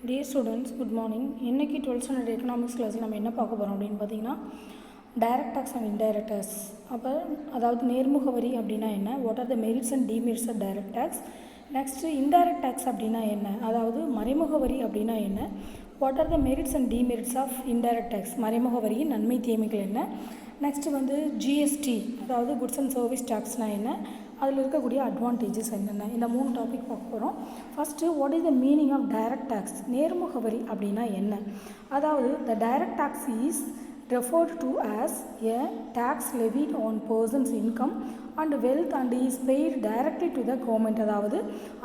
Dear students, good morning. இன்னைக்கு 12th standard economics class நம்ம என்ன பார்க்க போகிறோம் அப்படின்னு பார்த்தீங்கன்னா direct tax and indirect tax. அதாவது நேர்முக வரி அப்படின்னா என்ன, what are the merits and demerits of direct tax. Next indirect tax அப்படின்னா என்ன, அதாவது மறைமுக வரி அப்படின்னா என்ன, what are the merits and demerits of indirect tax, மறைமுக வரியின் நன்மை தீமைகள் என்ன. நெக்ஸ்ட்டு வந்து ஜிஎஸ்டி, அதாவது குட்ஸ் அண்ட் சர்வீஸ் டேக்ஸ்னால் என்ன, அதில் இருக்கக்கூடிய அட்வான்டேஜஸ் என்னென்ன, இந்த 3 டாபிக் பார்க்க போகிறோம். First what is the meaning of direct tax, நேர்முக வரி அப்படின்னா என்ன. அதாவது the direct tax is referred to as a tax levied on person's income and wealth and is paid directly to the government. அதாவது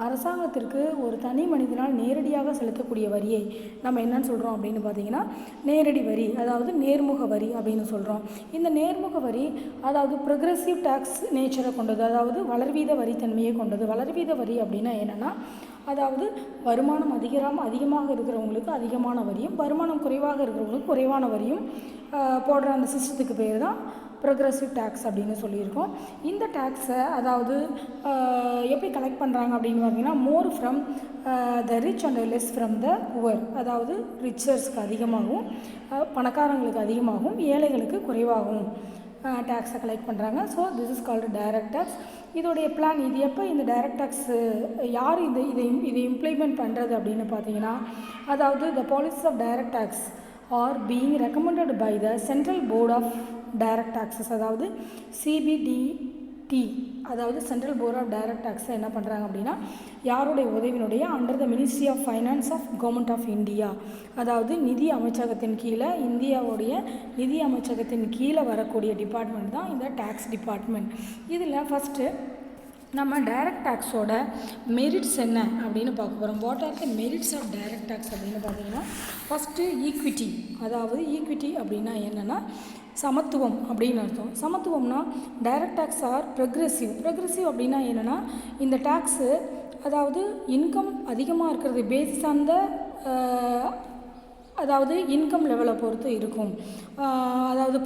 அரசாங்கத்திற்கு ஒரு தனி மனிதனால் நேரடியாக செலுத்தக்கூடிய வரியை நம்ம என்னன்னு சொல்கிறோம் அப்படின்னு பார்த்தீங்கன்னா நேரடி வரி, அதாவது நேர்முக வரி அப்படின்னு சொல்கிறோம். இந்த நேர்முக வரி அதாவது ப்ரொக்ரெசிவ் டேக்ஸ் நேச்சரை கொண்டது, அதாவது வளர்வீத வரித்தன்மையை கொண்டது. வளர்வீத வரி அப்படின்னா என்னென்னா, அதாவது வருமானம் அதிகமாக இருக்கிறவங்களுக்கு அதிகமான வரியும், வருமானம் குறைவாக இருக்கிறவங்களுக்கு குறைவான வரியும் போடுற அந்த சிஸ்டத்துக்கு பேர் தான் ப்ரொக்ரெசிவ் டேக்ஸ் அப்படின்னு சொல்லியிருக்கோம். இந்த டேக்ஸை அதாவது எப்படி கலெக்ட் பண்ணுறாங்க அப்படின்னு பார்த்தீங்கன்னா, more from the rich and less from the poor, அதாவது ரிச்சர்ஸ்க்கு அதிகமாகவும் பணக்காரங்களுக்கு அதிகமாகவும் ஏழைகளுக்கு குறைவாகவும் டேக்ஸை கலெக்ட் பண்ணுறாங்க. So this is called direct tax. இதோடைய பிளான், இது எப்போ இந்த டைரக்ட் டேக்ஸு யார் இதை இம்ப்ளிமெண்ட் பண்ணுறது அப்படின்னு பார்த்தீங்கன்னா, அதாவது the policies of direct tax are being recommended by the central board of direct taxes, அதாவது சிபிடிடி, அதாவது சென்ட்ரல் போர்ட் ஆஃப் டைரக்ட் டேக்ஸை என்ன பண்ணுறாங்க அப்படின்னா, யாருடைய உதவியினுடைய under the ministry of finance of government of India, அதாவது நிதி அமைச்சகத்தின் கீழே, இந்தியாவுடைய நிதி அமைச்சகத்தின் கீழே வரக்கூடிய டிபார்ட்மெண்ட் தான் இந்த டேக்ஸ் டிபார்ட்மெண்ட். இதில் ஃபஸ்ட்டு நம்ம டைரக்ட் டேக்ஸோட மெரிட்ஸ் என்ன அப்படின்னு பார்க்க போகிறோம். What are the merits of direct tax அப்படின்னு பார்த்தீங்கன்னா, ஃபஸ்ட்டு ஈக்விட்டி, அதாவது ஈக்விட்டி அப்படின்னா என்னென்னா சமத்துவம் அப்படின்னு அர்த்தம். சமத்துவம்னா டைரக்ட் டேக்ஸ் ஆர் ப்ரொக்ரெசிவ் அப்படின்னா என்னென்னா, இந்த டேக்ஸு அதாவது இன்கம் அதிகமாக இருக்கிறது பேசிஸ் ஆன் த அதாவது இன்கம் லெவலை பொறுத்து இருக்கும். அதாவது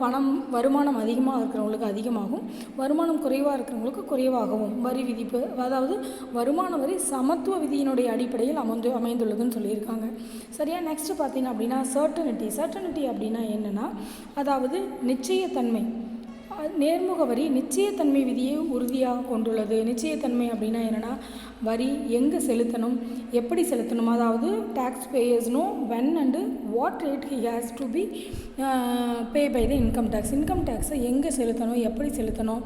வருமானம் அதிகமாக இருக்கிறவங்களுக்கு அதிகமாகவும், வருமானம் குறைவாக இருக்கிறவங்களுக்கு குறைவாகவும் வரி விதிப்பு, அதாவது வருமான வரி சமத்துவ விதியினுடைய அடிப்படையில் அமைந்துள்ளதுன்னு சொல்லியிருக்காங்க. சரியா. நெக்ஸ்ட்டு பார்த்தீங்க அப்படின்னா சர்டனிட்டி அப்படின்னா என்னென்னா, அதாவது நிச்சயத்தன்மை. நேர்முக வரி நிச்சயத்தன்மை விதியை உறுதியாக கொண்டுள்ளது. நிச்சயத்தன்மை அப்படின்னா என்னென்னா, வரி எங்கே செலுத்தணும், எப்படி செலுத்தணும், அதாவது tax payers know when and what rate he has to be pay by the income டேக்ஸை எங்கே செலுத்தணும், எப்படி செலுத்தணும்,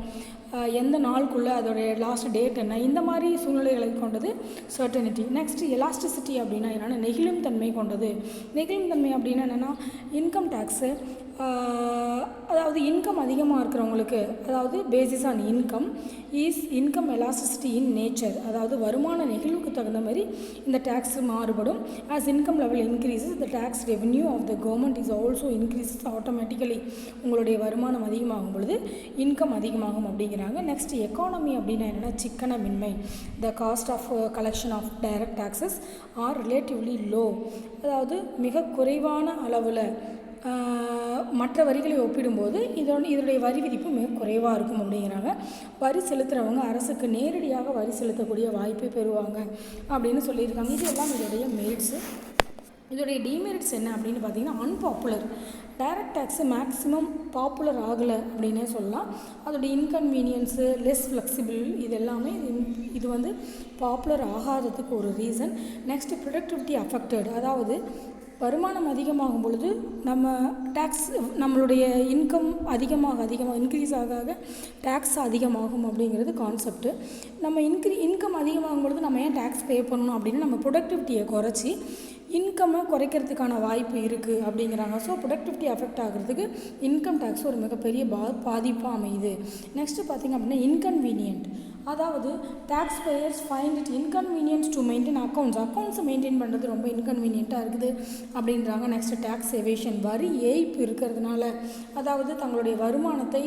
எந்த நாளுக்குள்ளே அதோடைய லாஸ்ட் டேட் என்ன, இந்த மாதிரி சூழ்நிலைகளை கொண்டது சர்டனிட்டி. நெக்ஸ்ட் எலாஸ்டிசிட்டி அப்படின்னா என்னென்னா, நெகிழும் தன்மை கொண்டது. நெகிழும் தன்மை அப்படின்னா என்னென்னா, இன்கம் டேக்ஸு அதாவது இன்கம் அதிகமாக இருக்கிறவங்களுக்கு, அதாவது basis on income elasticity in nature, அதாவது வருமான நெகிழ்வுக்கு தகுந்த மாதிரி இந்த டேக்ஸ் மாறுபடும். As income level increases the tax revenue of the government is also increases automatically. உங்களுடைய வருமானம் அதிகமாகும் பொழுது இன்கம் அதிகமாகும் அப்படிங்கிறாங்க. நெக்ஸ்ட் எக்கானமி அப்படின்னா என்னென்னா, சிக்கனமின்மை. The cost of collection of direct taxes are relatively low, அதாவது மிக குறைவான அளவில் மற்ற வரிகளை ஒப்பிடும்போது இதனுடைய வரி விதிப்பு மிக குறைவாக இருக்கும் அப்படிங்கிறாங்க. வரி செலுத்துகிறவங்க அரசுக்கு நேரடியாக வரி செலுத்தக்கூடிய வாய்ப்பை பெறுவாங்க அப்படின்னு சொல்லியிருக்காங்க. இது எல்லாம் இதோடைய மெரிட்ஸு. இதோடைய டிமெரிட்ஸ் என்ன அப்படின்னு பார்த்தீங்கன்னா, unpopular. Direct tax maximum popular ஆகலை அப்படின்னே சொல்லலாம். அதோடைய இன்கன்வீனியன்ஸு, லெஸ் ஃப்ளெக்சிபிள், இது எல்லாமே இது வந்து பாப்புலர் ஆகாததுக்கு ஒரு ரீசன். நெக்ஸ்ட்டு ப்ரொடக்டிவிட்டி அஃபெக்டட், அதாவது வருமானம் அதிகமாகும் பொழுது நம்மளுடைய இன்கம் அதிகமாக இன்க்ரீஸ் ஆக டேக்ஸ் அதிகமாகும் அப்படிங்கிறது கான்செப்ட்டு. நம்ம இன்கம் அதிகமாகும் பொழுது நம்ம ஏன் டேக்ஸ் பே பண்ணணும் அப்படின்னு நம்ம ப்ரொடக்டிவிட்டியை குறைச்சி இன்கம்மை குறைக்கிறதுக்கான வாய்ப்பு இருக்குது அப்படிங்கிறாங்க. ஸோ ப்ரொடக்டிவிட்டி அஃபெக்ட் ஆகிறதுக்கு இன்கம் டேக்ஸ் ஒரு மிகப்பெரிய பாதிப்பாக அமையுது. நெக்ஸ்ட்டு பார்த்திங்க அப்படின்னா இன்கன்வீனியன்ட், அதாவது tax payers find it inconvenience to maintain அக்கௌண்ட்ஸை மெயின்டைன் பண்ணுறது ரொம்ப இன்கன்வீனியண்ட்டாக இருக்குது அப்படின்றாங்க. நெக்ஸ்ட் டேக்ஸ் எவேஷன், வரி ஏய்ப்பு இருக்கிறதுனால, அதாவது தங்களுடைய வருமானத்தை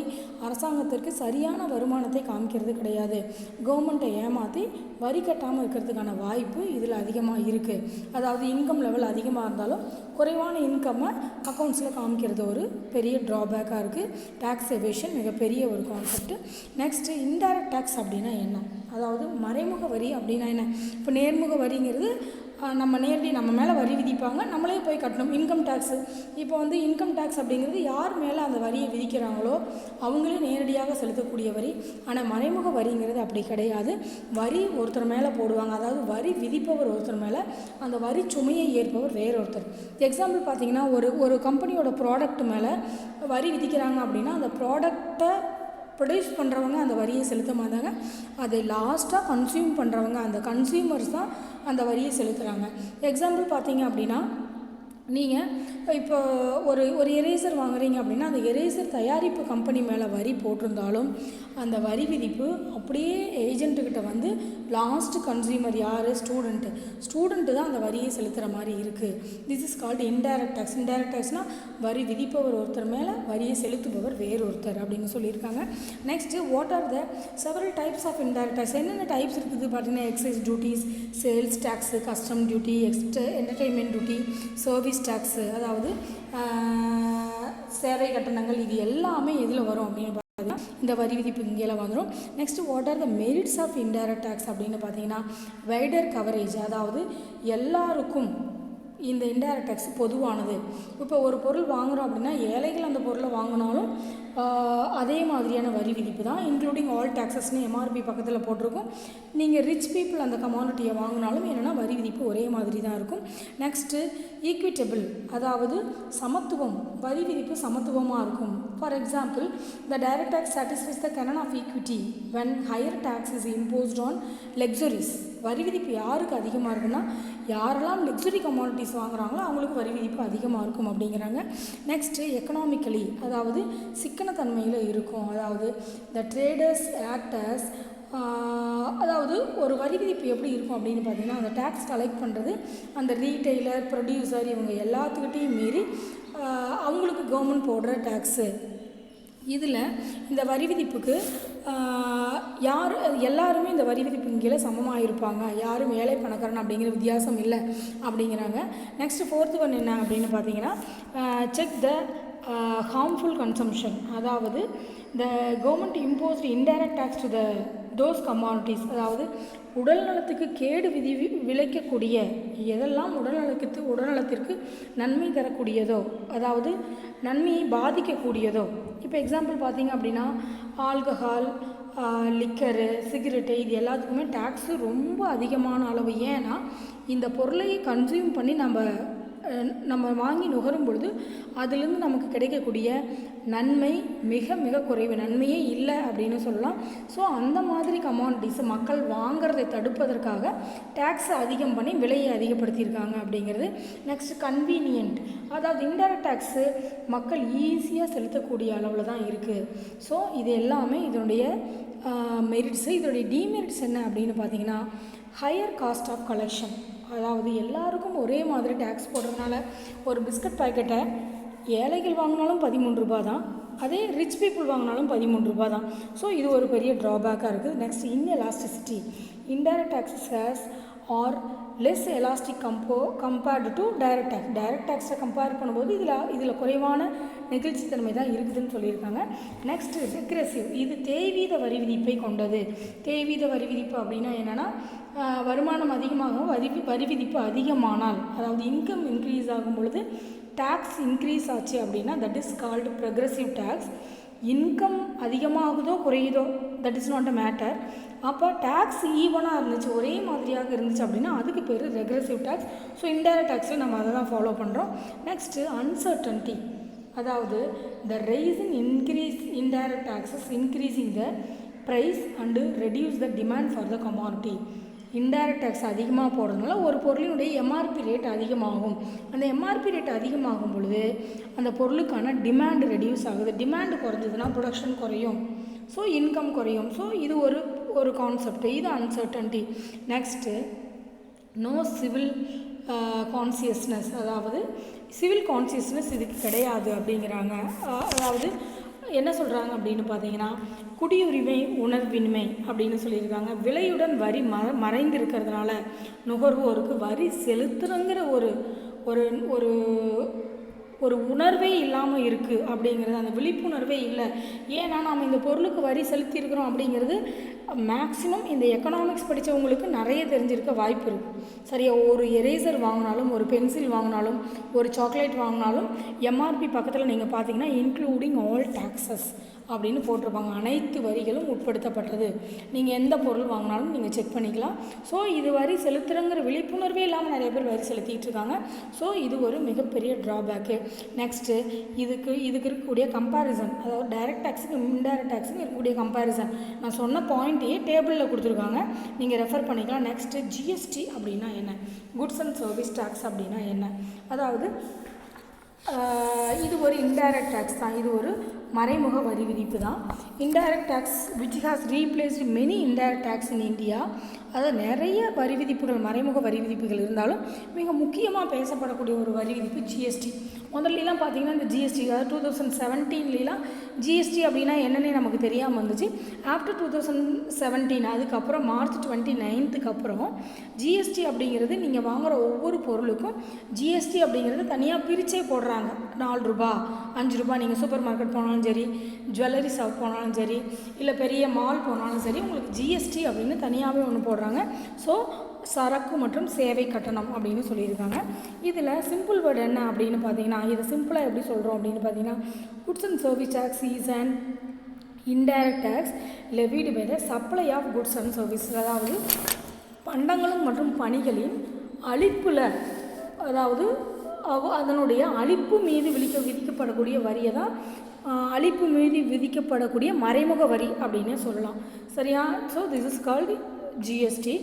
அரசாங்கத்திற்கு சரியான வருமானத்தை காமிக்கிறது கிடையாது, கவர்மெண்ட்டை ஏமாற்றி வரி கட்டாமல் இருக்கிறதுக்கான வாய்ப்பு இதில் அதிகமாக இருக்குது. அதாவது இன்கம் லெவல் அதிகமாக இருந்தாலும் குறைவான இன்கம்மை அக்கௌண்ட்ஸில் காமிக்கிறது ஒரு பெரிய ட்ராபேக்காக இருக்குது. டேக்ஸ் எவேஷன் மிகப்பெரிய ஒரு கான்செப்ட். நெக்ஸ்ட்டு இன்டைரக்ட் டேக்ஸ் அப்படின்னா என்ன, அதாவது மறைமுக வரி அப்படின்னா என்ன. இப்போ நேர்முக வரிங்கிறது நம்ம நேரடி நம்ம மேலே வரி விதிப்பாங்க, நம்மளே போய் கட்டணும். இன்கம் டேக்ஸு இப்போ வந்து இன்கம் டேக்ஸ் அப்படிங்கிறது யார் மேலே அந்த வரியை விதிக்கிறாங்களோ அவங்களே நேரடியாக செலுத்தக்கூடிய வரி. ஆனால் மறைமுக வரிங்கிறது அப்படி கிடையாது. வரி ஒருத்தர் மேலே போடுவாங்க, அதாவது வரி விதிப்பவர் ஒருத்தர் மேலே, அந்த வரி சுமையை ஏற்பவர் வேறொருத்தர். எக்ஸாம்பிள் பார்த்தீங்கன்னா ஒரு கம்பெனியோட ப்ராடக்ட் மேலே வரி விதிக்கிறாங்க அப்படின்னா அந்த ப்ராடக்டை ப்ரொடியூஸ் பண்ணுறவங்க அந்த வரியை செலுத்த மாட்டாங்க. அதை லாஸ்ட்டாக கன்சியூம் பண்ணுறவங்க, அந்த கன்சியூமர்ஸ் தான் அந்த வரியை செலுத்துகிறாங்க. எக்ஸாம்பிள் பார்த்தீங்க அப்படின்னா, நீங்கள் இப்போ ஒரு எரேசர் வாங்குறீங்க அப்படின்னா அந்த எரேசர் தயாரிப்பு கம்பெனி மேலே வரி போட்டிருந்தாலும் அந்த வரி விதிப்பு அப்படியே ஏஜென்ட்டுக்கிட்ட வந்து லாஸ்ட்டு கன்சியூமர் யார்? ஸ்டூடெண்ட்டு தான் அந்த வரியை செலுத்துகிற மாதிரி இருக்குது. This is called indirect tax. Indirect டேக்ஸ்னால் வரி விதிப்பவர் ஒருத்தர் மேலே வரியை செலுத்துபவர் வேறொருத்தர் அப்படின்னு சொல்லியிருக்காங்க. Next what are the several types of indirect tax? என்னென்ன டைப்ஸ் இருக்குது பார்த்தீங்கன்னா, excise duties, sales tax, custom duty, entertainment duty, service tax, அதாவது சேவை கட்டணங்கள், இது எல்லாமே எதில் வரும் அப்படின்னு பார்த்தீங்கன்னா இந்த வரி விதிப்பு இங்கேல வந்துடும். Next what are the merits of indirect tax அப்படின்னு பார்த்தீங்கன்னா, வைடர் கவரேஜ், அதாவது எல்லாருக்கும் இந்த இன்டைரக்ட் டேக்ஸ் பொதுவானது. இப்போ ஒரு பொருள் வாங்குகிறோம் அப்படின்னா ஏழைகள் அந்த பொருளை வாங்கினாலும் அதே மாதிரியான வரி விதிப்பு தான், இன்க்ளூடிங் ஆல் டேக்ஸஸ்னு எம்ஆர்பி பக்கத்தில் போட்டிருக்கும். நீங்கள் ரிச் பீப்புள் அந்த கமாடிட்டியை வாங்கினாலும் என்னென்னா வரி விதிப்பு ஒரே மாதிரி தான் இருக்கும். நெக்ஸ்ட்டு ஈக்விட்டபிள், அதாவது சமத்துவம், வரி விதிப்பு சமத்துவமாக இருக்கும். For example, the direct tax satisfies the canon of equity when higher tax is imposed on luxuries. வரி விதிப்பு யாருக்கு அதிகமாக இருக்குன்னா, யாரெல்லாம் லக்ஸுரி கமாடிட்டிஸ் வாங்குகிறாங்களோ அவங்களுக்கு வரி விதிப்பு அதிகமாக இருக்கும் அப்படிங்கிறாங்க. நெக்ஸ்ட்டு எக்கனாமிக்கலி, அதாவது சிக்கனத்தன்மையில் இருக்கும். அதாவது த ட்ரேடர்ஸ் ஆக்டர்ஸ், அதாவது ஒரு வரி விதிப்பு எப்படி இருக்கும் அப்படின்னு பார்த்தீங்கன்னா, அந்த டேக்ஸ் கலெக்ட் பண்ணுறது அந்த ரீட்டெய்லர், ப்ரொடியூசர், இவங்க எல்லாத்துக்கிட்டையும் மீறி அவங்களுக்கு கவர்மெண்ட் போடுற டேக்ஸு. இதில் இந்த வரி விதிப்புக்கு எல்லாருமே இந்த வரி விதிப்பு கீழே சமமாக இருப்பாங்க, யாரும் ஏழை பணக்காரன் அப்படிங்கிற வித்தியாசம் இல்லை அப்படிங்கிறாங்க. நெக்ஸ்ட்டு ஃபோர்த்து ஒன் என்ன அப்படின்னு பார்த்தீங்கன்னா, செக் த ஹார்ம்ஃபுல் கன்சம்ஷன், அதாவது the government imposed indirect tax to those commodities, அதாவது உடல் நலத்துக்கு கேடு விளைக்கக்கூடிய எதெல்லாம் உடல்நலத்திற்கு நன்மை தரக்கூடியதோ, அதாவது நன்மையை பாதிக்கக்கூடியதோ. இப்போ எக்ஸாம்பிள் பார்த்தீங்க அப்படின்னா, ஆல்கஹால், லிக்கரு, சிகரெட்டு, இது எல்லாத்துக்குமே டேக்ஸு ரொம்ப அதிகமான அளவு. ஏன்னா இந்த பொருளை கன்சியூம் பண்ணி நம்ம வாங்கி நுகரும் பொழுது அதிலிருந்து நமக்கு கிடைக்கக்கூடிய நன்மை மிக மிக குறைவு, நன்மையே இல்லை அப்படின்னு சொல்லலாம். ஸோ அந்த மாதிரி கமாடிட்டிஸை மக்கள் வாங்கிறதை தடுப்பதற்காக டேக்ஸை அதிகம் பண்ணி விலையை அதிகப்படுத்தியிருக்காங்க அப்படிங்கிறது. நெக்ஸ்ட் கன்வீனியன்ட், அதாவது இன்டைரக்ட் டேக்ஸு மக்கள் ஈஸியாக செலுத்தக்கூடிய அளவில் தான் இருக்குது. ஸோ இது எல்லாமே இதனுடைய மெரிட்ஸு. இதனுடைய டிமெரிட்ஸ் என்ன அப்படின்னு பார்த்தீங்கன்னா, ஹையர் காஸ்ட் ஆஃப் கலெக்ஷன், அதாவது எல்லாருக்கும் ஒரே மாதிரி டேக்ஸ் போடுறதுனால ஒரு பிஸ்கட் பாக்கெட்டை ஏழைகள் வாங்கினாலும் 13 ரூபா தான், அதே ரிச் பீப்புள் வாங்கினாலும் 13 ரூபா தான். ஸோ இது ஒரு பெரிய ட்ராபேக்காக இருக்குது. Next inelasticity, indirect taxes has are less elastic compared to direct tax. Direct டேக்ஸை கம்பேர் பண்ணும்போது இதில் குறைவான நெகிழ்ச்சித்தன்மை தான் இருக்குதுன்னு சொல்லியிருக்காங்க. நெக்ஸ்ட் ரெக்ரெசிவ், இது தேய்வீத வரி விதிப்பை கொண்டது. தேய்வீத வரி விதிப்பு அப்படின்னா என்னென்னா, வருமானம் அதிகமாக வரி விதிப்பு அதிகமானால், அதாவது இன்கம் இன்க்ரீஸ் ஆகும் பொழுது டேக்ஸ் இன்க்ரீஸ் ஆச்சு அப்படின்னா that is called progressive tax. Income அதிகமாகுதோ குறையுதோ that is not a matter. அப்போ டேக்ஸ் ஈவனாக இருந்துச்சு, ஒரே மாதிரியாக இருந்துச்சு அப்படின்னா அதுக்கு பேர் ரெக்ரெசிவ் டேக்ஸ். ஸோ இன்டைரக்ட் டேக்ஸில் நம்ம அதை தான் ஃபாலோ பண்ணுறோம். நெக்ஸ்ட்டு அன்சர்டன்ட்டி, அதாவது the rise in increase indirect taxes increasing the price and reduce the demand for the commodity. Indirect tax அதிகமாக போடுறதுனால ஒரு பொருளினுடைய எம்ஆர்பி ரேட் அதிகமாகும். அந்த எம்ஆர்பி ரேட் அதிகமாகும் பொழுது அந்த பொருளுக்கான டிமாண்ட் ரெடியூஸ் ஆகுது. டிமாண்டு குறைஞ்சதுன்னா ப்ரொடக்ஷன் குறையும், ஸோ இன்கம் குறையும். ஸோ இது ஒரு கான்செப்ட், இது uncertainty. Next no civil consciousness, அதாவது சிவில் கான்சியஸ்னஸ் இதுக்கு கிடையாது அப்படிங்கிறாங்க. அதாவது என்ன சொல்கிறாங்க அப்படின்னு பார்த்தீங்கன்னா, குடியுரிமை உணர்வின்மை அப்படின்னு சொல்லியிருக்காங்க. விலையுடன் வரி மறைந்து இருக்கிறதுனால நுகர்வோருக்கு வரி செலுத்துறங்கிற ஒரு உணர்வே இல்லாமல் இருக்குது அப்படிங்கிறது, அந்த விழிப்புணர்வே இல்லை. ஏன்னா நாம் இந்த பொருளுக்கு வரி செலுத்தியிருக்கிறோம் அப்படிங்கிறது மேக்ஸிமம் இந்த எக்கனாமிக்ஸ் படித்தவங்களுக்கு நிறைய தெரிஞ்சிருக்க வாய்ப்பு இருக்குது. சரியா, ஒரு எரேசர் வாங்கினாலும், ஒரு பென்சில் வாங்கினாலும், ஒரு சாக்லேட் வாங்கினாலும் எம்ஆர்பி பக்கத்தில் நீங்கள் பார்த்தீங்கன்னா இன்க்ளூடிங் ஆல் டேக்ஸஸ் அப்படின்னு போட்டிருப்பாங்க. அனைத்து வரிகளும் உட்படுத்தப்பட்டது. நீங்கள் எந்த பொருள் வாங்கினாலும் நீங்கள் செக் பண்ணிக்கலாம். ஸோ இது வரி செலுத்துகிறங்கிற விழிப்புணர்வே இல்லாமல் நிறைய பேர் வரி செலுத்திட்டு இருக்காங்க. ஸோ இது ஒரு மிகப்பெரிய ட்ராபேக்கு. நெக்ஸ்ட்டு இதுக்கு இருக்கக்கூடிய கம்பேரிசன், அதாவது டைரக்ட் டேக்ஸுக்கு இன்டைரக்ட் டேக்ஸுக்கு இருக்கக்கூடிய கம்பேரிசன் நான் சொன்ன பாயிண்ட்டையே டேபிளில் கொடுத்துருக்காங்க, நீங்கள் ரெஃபர் பண்ணிக்கலாம். நெக்ஸ்ட்டு ஜிஎஸ்டி அப்படின்னா என்ன, குட்ஸ் அண்ட் சர்வீஸ் டேக்ஸ் அப்படின்னா என்ன, அதாவது இது ஒரு இன்டைரக்ட் டேக்ஸ் தான், இது ஒரு மறைமுக வரி விதிப்பு தான். Indirect tax which has replaced many indirect tax in India. அதாவது நிறைய வரி விதிப்புகள், மறைமுக வரி விதிப்புகள் இருந்தாலும் மிக முக்கியமாக பேசப்படக்கூடிய ஒரு வரி விதிப்பு ஜிஎஸ்டி. முதல்லாம் பார்த்தீங்கன்னா இந்த ஜிஎஸ்டி, அதாவது 2017 ஜிஎஸ்டி அப்படின்னா என்னென்னே நமக்கு தெரியாமல் இருந்துச்சு. ஆஃப்டர் 2017 அதுக்கப்புறம் மார்ச் 29 அப்புறம் ஜிஎஸ்டி அப்படிங்கிறது நீங்கள் வாங்குகிற ஒவ்வொரு பொருளுக்கும் ஜிஎஸ்டி அப்படிங்கிறது தனியாக பிரிச்சே போடுறாங்க. 4 ரூபா 5 ரூபா, நீங்கள் சூப்பர் மார்க்கெட் போனாலும் சரி, ஜுவல்லரி ஷாப் போனாலும் சரி, இல்லை பெரிய மால் போனாலும் சரி, உங்களுக்கு ஜிஎஸ்டி அப்படின்னு தனியாகவே ஒன்று போடுறாங்க. ஸோ சரக்கு மற்றும் சேவை கட்டணம் அப்படின்னு சொல்லியிருக்காங்க. இதில் சிம்பிள் வேர்டு என்ன அப்படின்னு பார்த்தீங்கன்னா, இதை சிம்பிளாக எப்படி சொல்கிறோம் அப்படின்னு பார்த்தீங்கன்னா, goods and service tax is and indirect tax levied by the supply of goods and service. அதாவது பண்டங்களும் மற்றும் பணிகளின் அளிப்பில், அதாவது அதனுடைய அளிப்பு மீது விதிக்கப்படக்கூடிய வரியை தான் அளிப்பு மீது விதிக்கப்படக்கூடிய மறைமுக வரி அப்படின்னு சொல்லலாம். சரியா? So this is called GST.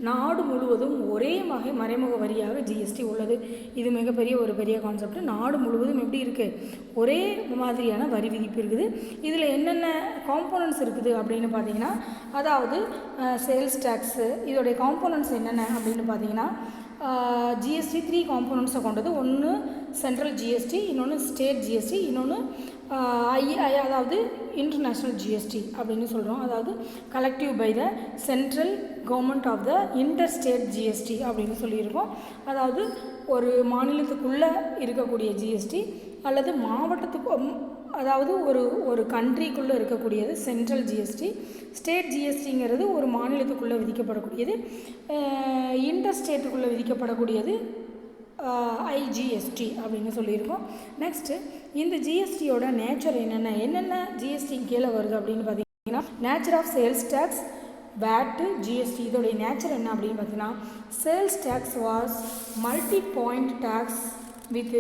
நாடு முழுவதும் ஒரே வகை மறைமுக வரியாக ஜிஎஸ்டி உள்ளது. இது மிகப்பெரிய ஒரு பெரிய கான்செப்ட். நாடு முழுவதும் எப்படி இருக்குது, ஒரே மாதிரியான வரி விதிப்பு இருக்குது. இதில் என்னென்ன காம்போனன்ட்ஸ் இருக்குது அப்படின்னு பார்த்தீங்கன்னா, அதாவது சேல்ஸ் டேக்ஸு, இதோடைய காம்போனன்ட்ஸ் என்னென்ன அப்படின்னு பார்த்தீங்கன்னா, ஜிஎஸ்டி 3 காம்போனன்ட்ஸை கொண்டது. ஒன்று சென்ட்ரல் ஜிஎஸ்டி, இன்னொன்று ஸ்டேட் ஜிஎஸ்டி, இன்னொன்று அதாவது இன்டர்நேஷ்னல் ஜிஎஸ்டி அப்படின்னு சொல்கிறோம். அதாவது collective by the central government of the inter state GST அப்படின்னு சொல்லியிருக்கோம். அதாவது ஒரு மாநிலத்துக்குள்ளே இருக்கக்கூடிய ஜிஎஸ்டி அல்லது மாவட்டத்துக்கு, அதாவது ஒரு கண்ட்ரிக்குள்ளே இருக்கக்கூடியது சென்ட்ரல் ஜிஎஸ்டி. ஸ்டேட் ஜிஎஸ்டிங்கிறது ஒரு மாநிலத்துக்குள்ளே விதிக்கப்படக்கூடியது. இன்டர் ஸ்டேட்டுக்குள்ளே விதிக்கப்படக்கூடியது ஐஜிஎஸ்டி அப்படின்னு சொல்லியிருக்கோம். நெக்ஸ்ட்டு இந்த ஜிஎஸ்டியோட நேச்சர் என்னென்ன ஜிஎஸ்டி கீழே வருது அப்படின்னு பார்த்தீங்கன்னா, nature of sales tax, VAT, GST. இதோடைய நேச்சர் என்ன அப்படின்னு பார்த்தீங்கன்னா, sales tax was multi point tax with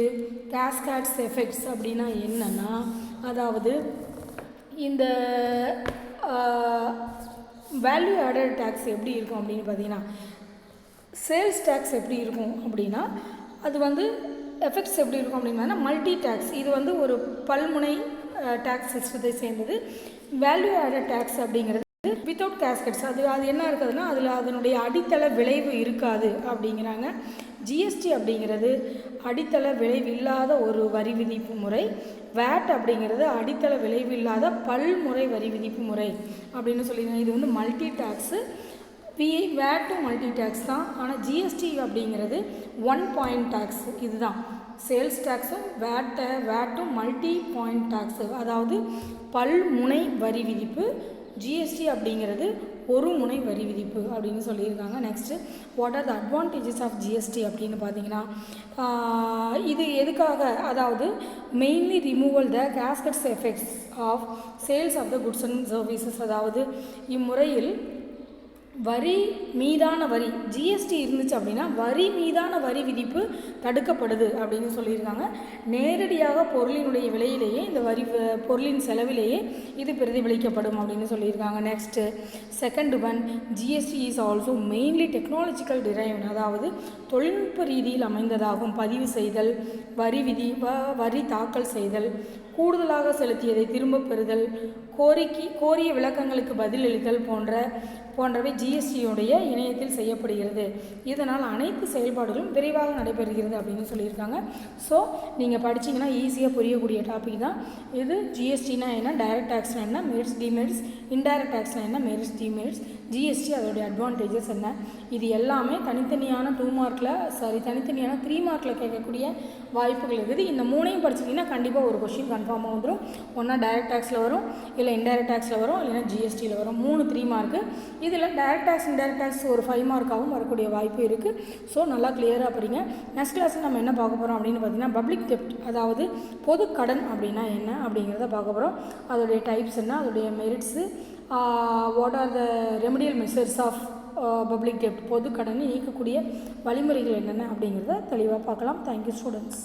cascades effects. அப்படின்னா என்னென்னா, அதாவது இந்த வேல்யூ ஆடட் டேக்ஸ் எப்படி இருக்கும் அப்படின்னு பார்த்தீங்கன்னா, சேல்ஸ் டேக்ஸ் எப்படி இருக்கும் அப்படின்னா, அது எஃபெக்ட்ஸ் எப்படி இருக்கும் அப்படின்னா மல்டி டேக்ஸ். இது ஒரு பல்முனை டேக்ஸ் சிஸ்டத்தை சேர்ந்தது. வேல்யூ ஆடட் டேக்ஸ் அப்படிங்கிறது வித்தவுட் கேஸ்கெட்ஸ். அது என்ன இருக்குதுன்னா, அதில் அதனுடைய அடித்தள விளைவு இருக்காது அப்படிங்கிறாங்க. ஜிஎஸ்டி அப்படிங்கிறது அடித்தள விளைவு இல்லாத ஒரு வரி விதிப்பு முறை. வேட் அப்படிங்கிறது அடித்தள விளைவு இல்லாத பல்முறை வரி விதிப்பு முறை அப்படின்னு சொல்லியிருக்காங்க. இது மல்டி டேக்ஸு. வேட்டும் மல்டி டேக்ஸ் தான். ஆனால் ஜிஎஸ்டி அப்படிங்கிறது 1 பாயிண்ட் டேக்ஸ். இதுதான் சேல்ஸ் டேக்ஸும் வேட்டும் மல்டி பாயிண்ட் டேக்ஸு, அதாவது பல்முனை வரி விதிப்பு. ஜிஎஸ்டி அப்படிங்கிறது ஒரு முனை வரி விதிப்பு அப்படின்னு சொல்லியிருக்காங்க. Next what are the advantages of GST அப்படின்னு பார்த்தீங்கன்னா, இது எதுக்காக, அதாவது mainly removal the cascades effects of sales of the goods and services. அதாவது இம்முறையில் வரி மீதான வரி, ஜிஎஸ்டி இருந்துச்சு அப்படின்னா வரி மீதான வரி விதிப்பு தடுக்கப்படுது அப்படின்னு சொல்லியிருக்காங்க. நேரடியாக பொருளினுடைய விலையிலேயே இந்த பொருளின் செலவிலேயே இது பிரதிபலிக்கப்படும் அப்படின்னு சொல்லியிருக்காங்க. Next second one, GST is also mainly technological driven. அதாவது தொழில்நுட்ப ரீதியில் அமைந்ததாகும். பதிவு செய்தல், வரி தாக்கல் செய்தல், கூடுதலாக செலுத்தியதை திரும்ப பெறுதல், கோரிய விளக்கங்களுக்கு பதிலளித்தல் போன்றவை ஜிஎஸ்டியுடைய இணையத்தில் செய்யப்படுகிறது. இதனால் அனைத்து செயல்பாடுகளும் விரைவாக நடைபெறுகிறது அப்படின்னு சொல்லியிருக்காங்க. ஸோ நீங்கள் படிச்சிங்கன்னா ஈஸியாக புரியக்கூடிய டாபிக் தான் இது. ஜிஎஸ்டினா என்ன, டைரக்ட் டேக்ஸ்னா என்ன, மெரிட்ஸ் டிமெரிட்ஸ், இன்டைரக்ட் டேக்ஸ்னா என்ன, மெரிட்ஸ் டிமெரிட்ஸ், ஜிஎஸ்டி அதோடைய அட்வான்டேஜஸ் என்ன, இது எல்லாமே தனித்தனியான 2 மார்க்கில் தனித்தனியான 3 மார்க்கில் கேட்கக்கூடிய வாய்ப்புகள் இருக்குது. இந்த 3ஐயும் படிச்சிட்டிங்கன்னா கண்டிப்பாக ஒரு கொஷின் கன்ஃபார்மாக வந்துடும். ஒன்றா டைரக்ட் டேக்ஸில் வரும், இல்லை இன்டைரக்ட் டேக்ஸில் வரும், இல்லைன்னா ஜிஎஸ்டியில் வரும். 3 மார்க்கு. இதில் டைரக்ட் டேக்ஸ் இன்டைரக்ட் டேக்ஸ் ஒரு 5 மார்க்காகவும் வரக்கூடிய வாய்ப்பு இருக்குது. ஸோ நல்லா கிளியராக படிங்க. நெக்ஸ்ட் கிளாஸில் நம்ம என்ன பார்க்க போகிறோம் அப்படின்னு பார்த்தீங்கன்னா பப்ளிக் டெப்ட், அதாவது பொது கடன் அப்படின்னா என்ன அப்படிங்கிறத பார்க்க போகிறோம். அதோடைய டைப்ஸ் என்ன, அதோடைய merits, what are the remedial measures of public டெப்ட், பொது கடனை நீக்கக்கூடிய வழிமுறைகள் என்னென்ன அப்படிங்கிறத தெளிவாக பார்க்கலாம். Thank you students.